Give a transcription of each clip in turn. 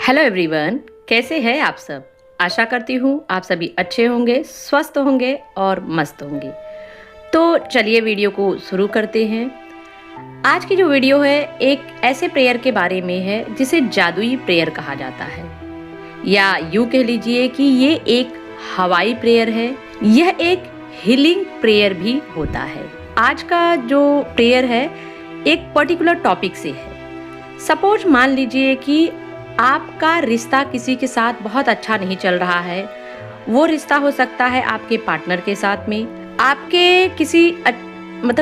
Hello everyone, कैसे हैं आप सब। आशा करती हूँ आप सभी अच्छे होंगे, स्वस्थ होंगे और मस्त होंगे। तो चलिए वीडियो को शुरू करते हैं। आज की जो वीडियो है एक ऐसे प्रेयर के बारे में है जिसे जादुई प्रेयर कहा जाता है, या यूँ कह लीजिए कि ये एक हवाई प्रेयर है। यह एक हीलिंग प्रेयर भी होता है। आज का जो प्रेयर है एक पर्टिकुलर टॉपिक से है। सपोज मान लीजिए कि आपका रिश्ता किसी के साथ बहुत अच्छा नहीं चल रहा है। वो रिश्ता हो सकता है आपके पार्टनर के साथ में, आपके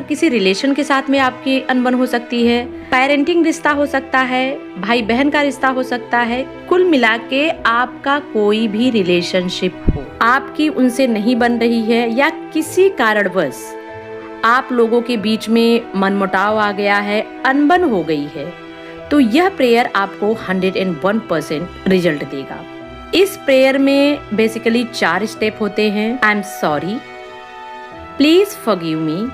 किसी रिलेशन के साथ में आपकी अनबन हो सकती है, पेरेंटिंग रिश्ता हो सकता है, भाई बहन का रिश्ता हो सकता है। कुल मिला के आपका कोई भी रिलेशनशिप हो, आपकी उनसे नहीं बन रही है या किसी कारणवश आप लोगों के बीच में मनमुटाव आ गया है, अनबन हो गई है, तो यह प्रेयर आपको 101% रिजल्ट देगा। इस प्रेयर में बेसिकली 4 स्टेप होते हैं। I am sorry, please forgive me,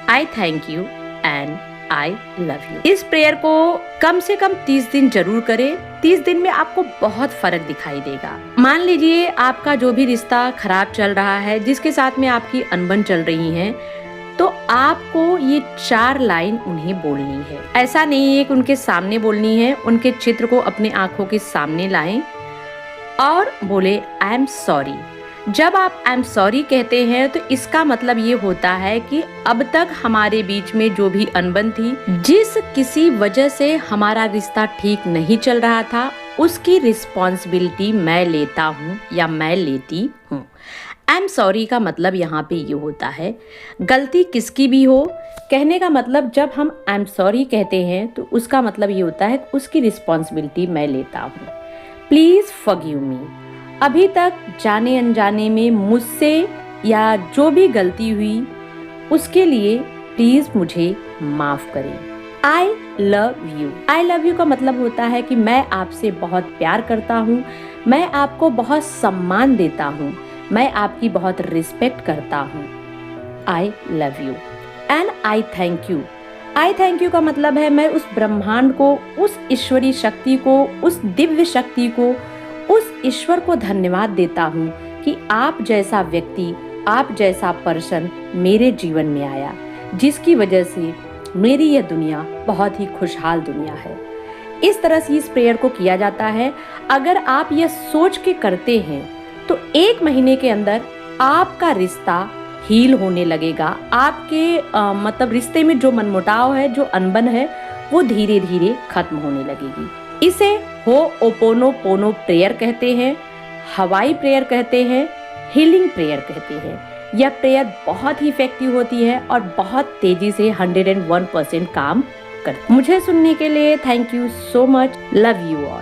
I thank you and I love you. इस प्रेयर को कम से कम 30 दिन जरूर करें। 30 दिन में आपको बहुत फर्क दिखाई देगा। मान लीजिए आपका जो भी रिश्ता खराब चल रहा है, जिसके साथ में आपकी अनबन चल रही है, तो आपको ये 4 लाइन उन्हें बोलनी है। ऐसा नहीं है कि उनके सामने बोलनी है, उनके चित्र को अपने आंखों के सामने लाएं और बोले आई एम सॉरी। जब आप आई एम सॉरी कहते हैं तो इसका मतलब ये होता है कि अब तक हमारे बीच में जो भी अनबन थी, जिस किसी वजह से हमारा रिश्ता ठीक नहीं चल रहा था, उसकी रिस्पॉन्सिबिलिटी मैं लेता हूँ या मैं लेती हूँ। आई एम सॉरी का मतलब यहाँ पे ये होता है, गलती किसकी भी हो, कहने का मतलब जब हम आई एम सॉरी कहते हैं तो उसका मतलब ये होता है उसकी रिस्पॉन्सिबिलिटी मैं लेता हूँ। Please forgive me. अभी तक जाने अनजाने में मुझसे या जो भी गलती हुई उसके लिए प्लीज़ मुझे माफ़ करें। I love you. I love you का मतलब होता है कि मैं आपसे बहुत प्यार करता हूँ, मैं आपको बहुत सम्मान देता हूँ, मैं आपकी बहुत रिस्पेक्ट करता हूँ। I love you and I thank you. I thank you का मतलब है मैं उस ब्रह्मांड को, उस ईश्वरीय शक्ति को, उस दिव्य शक्ति को, उस ईश्वर को धन्यवाद देता हूँ कि आप जैसा व्यक्ति, आप जैसा पर्सन मेरे जीवन में आया, जिसकी वजह से मेरी यह दुनिया बहुत ही खुशहाल दुनिया है। इस तरह से इस प्रेयर को किया जाता है। अगर आप यह सोच के करते हैं तो 1 महीने के अंदर आपका रिश्ता हील होने लगेगा। आपके रिश्ते में जो मनमुटाव है, जो अनबन है, वो धीरे धीरे खत्म होने लगेगी। इसे होओपोनोपोनो प्रेयर कहते हैं, हवाई प्रेयर कहते हैं, हीलिंग प्रेयर कहते हैं। यह प्रेयर बहुत ही इफेक्टिव होती है और बहुत तेजी से 101% काम करती है। मुझे सुनने के लिए thank you so much. Love you all.